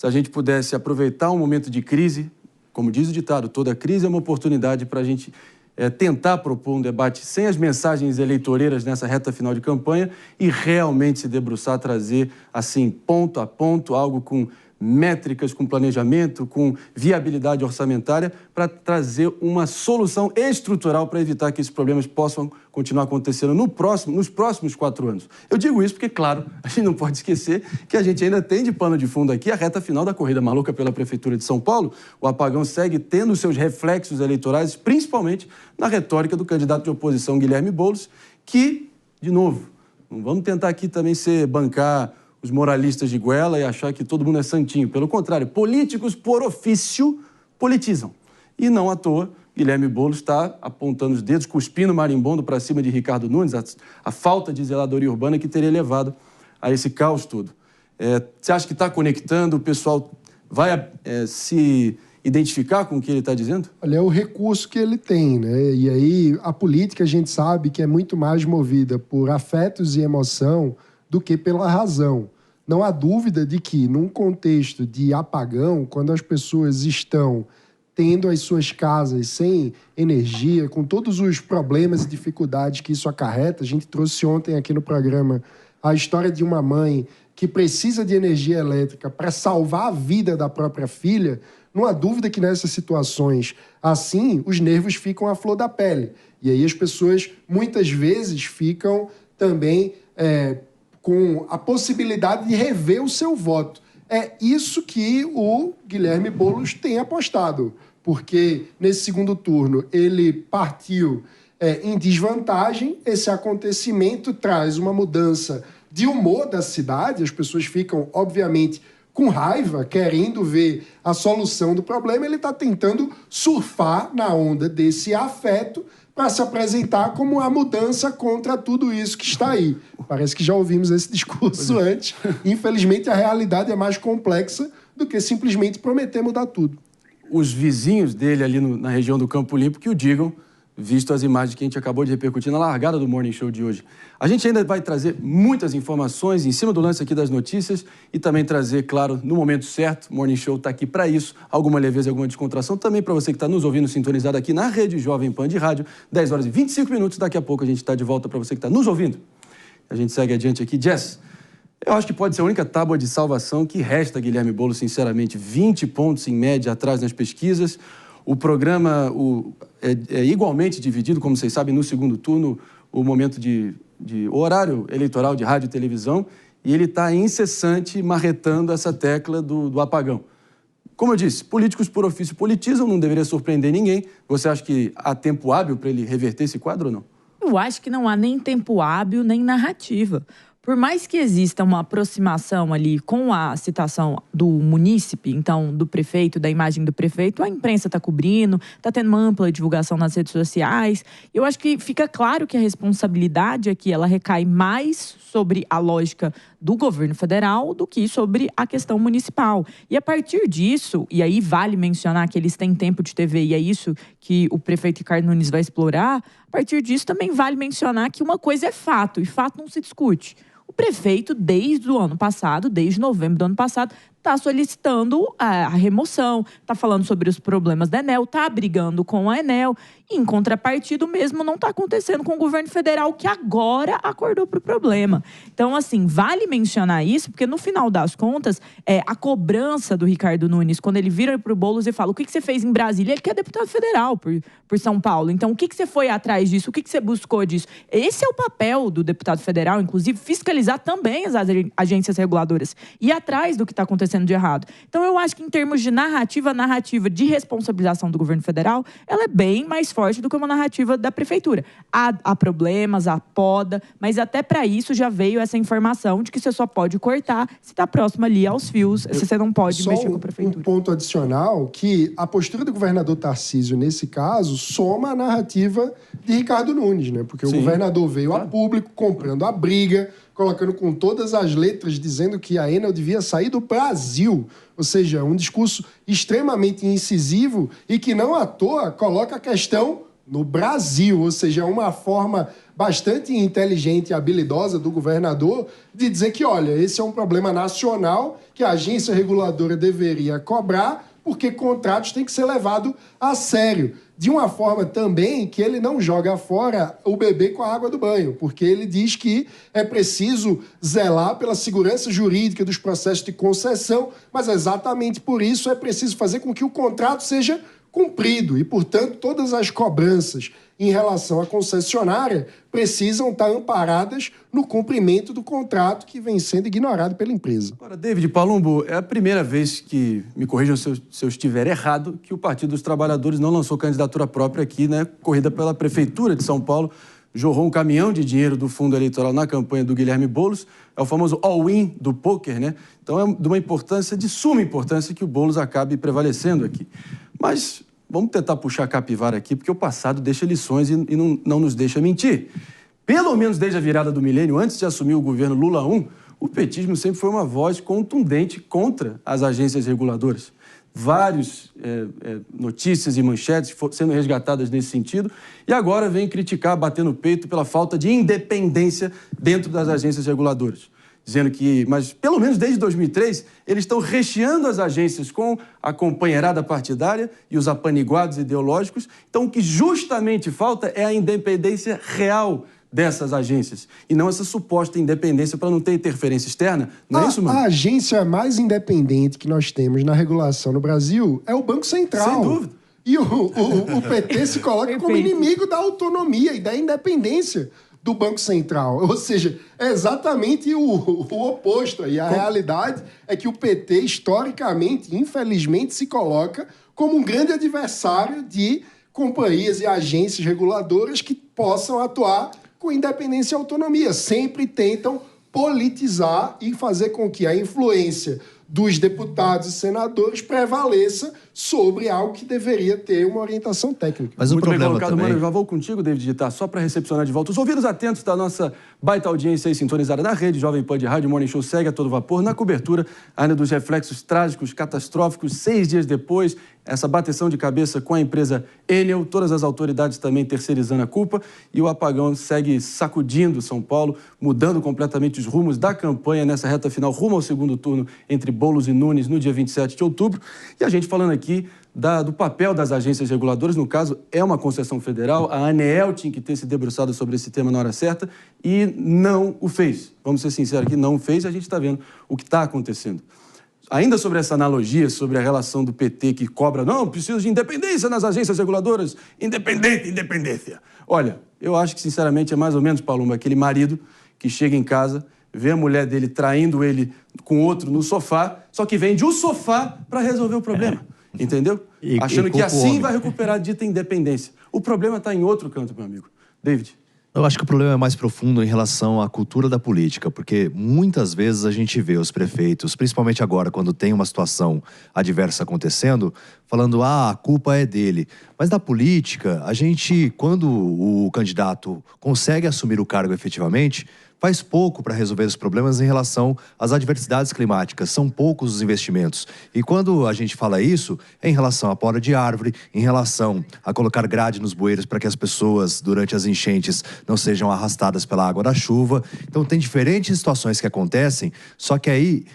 se a gente pudesse aproveitar um momento de crise, como diz o ditado, toda crise é uma oportunidade para a gente tentar propor um debate sem as mensagens eleitoreiras nessa reta final de campanha e realmente se debruçar, trazer, assim, ponto a ponto, algo com métricas, com planejamento, com viabilidade orçamentária, para trazer uma solução estrutural para evitar que esses problemas possam continuar acontecendo nos próximos 4 anos. Eu digo isso porque, claro, a gente não pode esquecer que a gente ainda tem de pano de fundo aqui a reta final da corrida maluca pela Prefeitura de São Paulo. O apagão segue tendo seus reflexos eleitorais, principalmente na retórica do candidato de oposição Guilherme Boulos, que, de novo, não vamos tentar aqui também bancar os moralistas de goela e achar que todo mundo é santinho. Pelo contrário, políticos por ofício politizam. E não à toa, Guilherme Boulos está apontando os dedos, cuspindo marimbondo para cima de Ricardo Nunes, a falta de zeladoria urbana que teria levado a esse caos todo. Você acha que está conectando, o pessoal vai se identificar com o que ele está dizendo? Olha, é o recurso que ele tem, né? E aí a política a gente sabe que é muito mais movida por afetos e emoção do que pela razão. Não há dúvida de que, num contexto de apagão, quando as pessoas estão tendo as suas casas sem energia, com todos os problemas e dificuldades que isso acarreta, a gente trouxe ontem aqui no programa a história de uma mãe que precisa de energia elétrica para salvar a vida da própria filha. Não há dúvida que nessas situações assim, os nervos ficam à flor da pele. E aí as pessoas, muitas vezes, ficam também com a possibilidade de rever o seu voto. É isso que o Guilherme Boulos tem apostado, porque nesse segundo turno ele partiu em desvantagem. Esse acontecimento traz uma mudança de humor da cidade, as pessoas ficam, obviamente, com raiva, querendo ver a solução do problema. Ele está tentando surfar na onda desse afeto para se apresentar como a mudança contra tudo isso que está aí. Parece que já ouvimos esse discurso antes. Infelizmente, a realidade é mais complexa do que simplesmente prometer mudar tudo. Os vizinhos dele ali na região do Campo Limpo que o digam, visto as imagens que a gente acabou de repercutir na largada do Morning Show de hoje. A gente ainda vai trazer muitas informações em cima do lance aqui das notícias e também trazer, claro, no momento certo. O Morning Show está aqui para isso, alguma leveza, alguma descontração. Também para você que está nos ouvindo sintonizado aqui na Rede Jovem Pan de Rádio, 10 horas e 25 minutos. Daqui a pouco a gente está de volta para você que está nos ouvindo. A gente segue adiante aqui. Jess, eu acho que pode ser a única tábua de salvação que resta a Guilherme Boulos, sinceramente. 20 pontos em média atrás nas pesquisas. O programa é igualmente dividido, como vocês sabem, no segundo turno, o momento o horário eleitoral de rádio e televisão, e ele está incessante marretando essa tecla do apagão. Como eu disse, políticos por ofício politizam, não deveria surpreender ninguém. Você acha que há tempo hábil para ele reverter esse quadro ou não? Eu acho que não há nem tempo hábil, nem narrativa. Por mais que exista uma aproximação ali com a citação do munícipe, então do prefeito, da imagem do prefeito, a imprensa está cobrindo, está tendo uma ampla divulgação nas redes sociais. Eu acho que fica claro que a responsabilidade aqui ela recai mais sobre a lógica do governo federal do que sobre a questão municipal. E a partir disso, e aí vale mencionar que eles têm tempo de TV e é isso que o prefeito Ricardo Nunes vai explorar, a partir disso também vale mencionar que uma coisa é fato, e fato não se discute. O prefeito, desde o ano passado, desde novembro do ano passado, está solicitando a remoção, está falando sobre os problemas da Enel, está brigando com a Enel. E, em contrapartida, o mesmo não está acontecendo com o governo federal, que agora acordou para o problema. Então, assim, vale mencionar isso, porque no final das contas, a cobrança do Ricardo Nunes, quando ele vira para o Boulos e fala o que você fez em Brasília, ele que é deputado federal por São Paulo. Então, o que você foi atrás disso? O que você buscou disso? Esse é o papel do deputado federal, inclusive, fiscalizar também as agências reguladoras e ir atrás do que está acontecendo de errado. Então, eu acho que em termos de narrativa de responsabilização do governo federal, ela é bem mais forte do que uma narrativa da prefeitura. Há problemas, há poda, mas até para isso já veio essa informação de que você só pode cortar se está próximo ali aos fios, se você não pode mexer com a prefeitura. Um ponto adicional, que a postura do governador Tarcísio, nesse caso, soma a narrativa de Ricardo Nunes, né? Porque o governador veio a público comprando a briga, colocando com todas as letras, dizendo que a Enel devia sair do Brasil. Ou seja, um discurso extremamente incisivo e que não à toa coloca a questão no Brasil. Ou seja, uma forma bastante inteligente e habilidosa do governador de dizer que, olha, esse é um problema nacional que a agência reguladora deveria cobrar, porque contratos têm que ser levados a sério. De uma forma também que ele não joga fora o bebê com a água do banho, porque ele diz que é preciso zelar pela segurança jurídica dos processos de concessão, mas exatamente por isso é preciso fazer com que o contrato seja cumprido e, portanto, todas as cobranças em relação à concessionária precisam estar amparadas no cumprimento do contrato que vem sendo ignorado pela empresa. Agora, David Palumbo, é a primeira vez que, me corrijam se eu estiver errado, que o Partido dos Trabalhadores não lançou candidatura própria aqui, né? Corrida pela Prefeitura de São Paulo, jorrou um caminhão de dinheiro do fundo eleitoral na campanha do Guilherme Boulos, é o famoso all-in do pôquer, né? Então é de uma importância, de suma importância, que o Boulos acabe prevalecendo aqui. Mas vamos tentar puxar a capivara aqui, porque o passado deixa lições e não nos deixa mentir. Pelo menos desde a virada do milênio, antes de assumir o governo Lula I, o petismo sempre foi uma voz contundente contra as agências reguladoras. Várias notícias e manchetes sendo resgatadas nesse sentido, e agora vem criticar, bater no peito pela falta de independência dentro das agências reguladoras. Dizendo que, mas pelo menos desde 2003, eles estão recheando as agências com a companheirada partidária e os apaniguados ideológicos. Então, o que justamente falta é a independência real dessas agências, e não essa suposta independência para não ter interferência externa. Não é isso, mano? A agência mais independente que nós temos na regulação no Brasil é o Banco Central. Sem dúvida. E o PT se coloca como inimigo da autonomia e da independência do Banco Central. Ou seja, é exatamente o oposto. E a realidade é que o PT, historicamente, infelizmente, se coloca como um grande adversário de companhias e agências reguladoras que possam atuar com independência e autonomia. Sempre tentam politizar e fazer com que a influência dos deputados e senadores prevaleça sobre algo que deveria ter uma orientação técnica. Mas muito o problema bem colocado, também... Mano, eu já vou contigo, David Gitar, só para recepcionar de volta os ouvidos atentos da nossa baita audiência aí sintonizada na rede Jovem Pan de Rádio. Morning Show segue a todo vapor na cobertura ainda dos reflexos trágicos, catastróficos, 6 dias depois, essa bateção de cabeça com a empresa Enel, todas as autoridades também terceirizando a culpa, e o apagão segue sacudindo São Paulo, mudando completamente os rumos da campanha nessa reta final, rumo ao segundo turno entre Boulos e Nunes no dia 27 de outubro. E a gente falando aqui do papel das agências reguladoras, no caso, é uma concessão federal, a ANEEL tinha que ter se debruçado sobre esse tema na hora certa e não o fez. Vamos ser sinceros aqui, não o fez, e a gente está vendo o que está acontecendo. Ainda sobre essa analogia, sobre a relação do PT que cobra, não, preciso de independência nas agências reguladoras, independência. Olha, eu acho que, sinceramente, é mais ou menos, Palumbo, aquele marido que chega em casa, vê a mulher dele traindo ele com outro no sofá, só que vende o sofá para resolver o problema, entendeu? Achando que assim vai recuperar a dita independência. O problema está em outro canto, meu amigo. David? Eu acho que o problema é mais profundo em relação à cultura da política, porque muitas vezes a gente vê os prefeitos, principalmente agora, quando tem uma situação adversa acontecendo, falando, a culpa é dele. Mas na política, a gente, quando o candidato consegue assumir o cargo efetivamente, faz pouco para resolver os problemas em relação às adversidades climáticas. São poucos os investimentos. E quando a gente fala isso, é em relação à poda de árvore, em relação a colocar grade nos bueiros para que as pessoas, durante as enchentes, não sejam arrastadas pela água da chuva. Então, tem diferentes situações que acontecem, só que aí,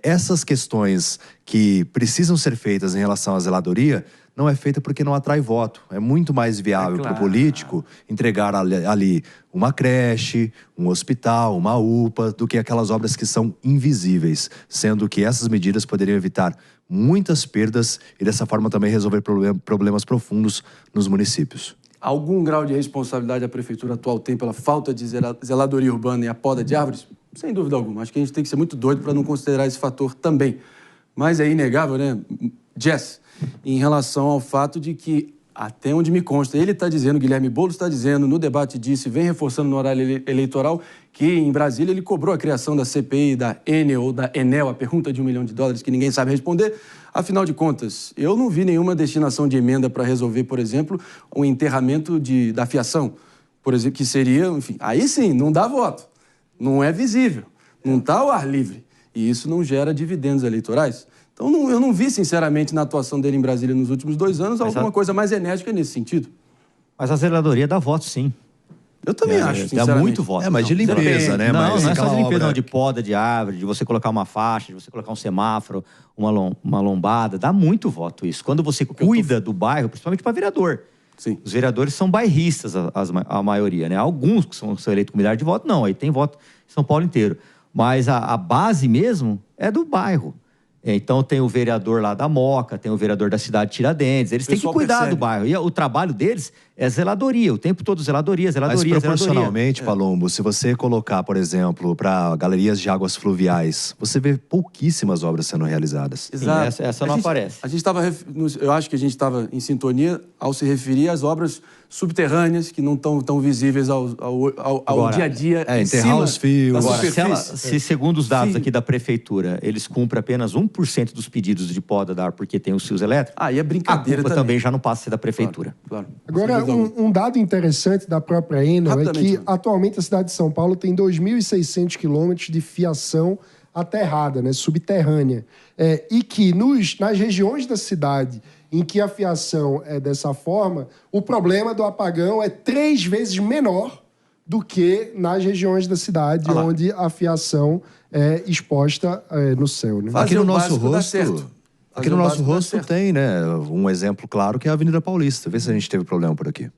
essas questões que precisam ser feitas em relação à zeladoria, não é feita porque não atrai voto. É muito mais viável para o político entregar ali uma creche, um hospital, uma UPA, do que aquelas obras que são invisíveis, sendo que essas medidas poderiam evitar muitas perdas e dessa forma também resolver problemas profundos nos municípios. Algum grau de responsabilidade a prefeitura atual tem pela falta de zeladoria urbana e a poda de árvores? Sem dúvida alguma. Acho que a gente tem que ser muito doido para não considerar esse fator também. Mas é inegável, né, Jess, em relação ao fato de que, até onde me consta, ele está dizendo, Guilherme Boulos está dizendo, no debate disse, vem reforçando no horário eleitoral, que em Brasília ele cobrou a criação da CPI, da Enel ou da Enel, a pergunta de $1 milhão que ninguém sabe responder. Afinal de contas, eu não vi nenhuma destinação de emenda para resolver, por exemplo, o enterramento da fiação, por exemplo, que seria, enfim, aí sim, não dá voto, não é visível, não está ao ar livre, e isso não gera dividendos eleitorais. Então, eu não vi, sinceramente, na atuação dele em Brasília nos últimos 2 anos, alguma coisa mais enérgica nesse sentido. Mas a zeladoria dá voto, sim. Eu também acho, Dá sinceramente. muito voto. Mas de limpeza, né? Não, Mas não é só de aquela limpeza, obra- não. De poda, de árvore, de você colocar uma faixa, de você colocar um semáforo, uma lombada. Dá muito voto isso. Quando você cuida do bairro, principalmente para vereador. Sim. Os vereadores são bairristas, a maioria, né? Alguns que são eleitos com milhares de votos, não. Aí tem voto em São Paulo inteiro. Mas a base mesmo é do bairro. Então tem o vereador lá da Moca, tem o vereador da cidade de Tiradentes. Eles têm que cuidar do bairro. E o trabalho deles é zeladoria. O tempo todo zeladoria. Mas proporcionalmente, Palombo, se você colocar, por exemplo, para galerias de águas fluviais, você vê pouquíssimas obras sendo realizadas. Exato. Essa não aparece. A gente estava, eu acho que a gente estava em sintonia ao se referir às obras subterrâneas que não estão tão visíveis ao Agora, dia a dia. Enterrar os fios. Agora, se segundo os dados aqui da prefeitura, eles cumprem apenas 1% dos pedidos de poda da árvore porque tem os fios elétricos, Aí é brincadeira a culpa também já não passa a ser da prefeitura. Claro. Agora, um dado interessante da própria Enel é que atualmente a cidade de São Paulo tem 2.600 quilômetros de fiação aterrada, né, subterrânea. E que nas regiões da cidade em que a fiação é dessa forma, o problema do apagão é 3 vezes menor do que nas regiões da cidade onde a fiação é exposta no céu. Né? Aqui no nosso básico dá rosto... certo. Aqui no nosso rosto tem, né, um exemplo claro que é a Avenida Paulista. Vê se a gente teve problema por aqui.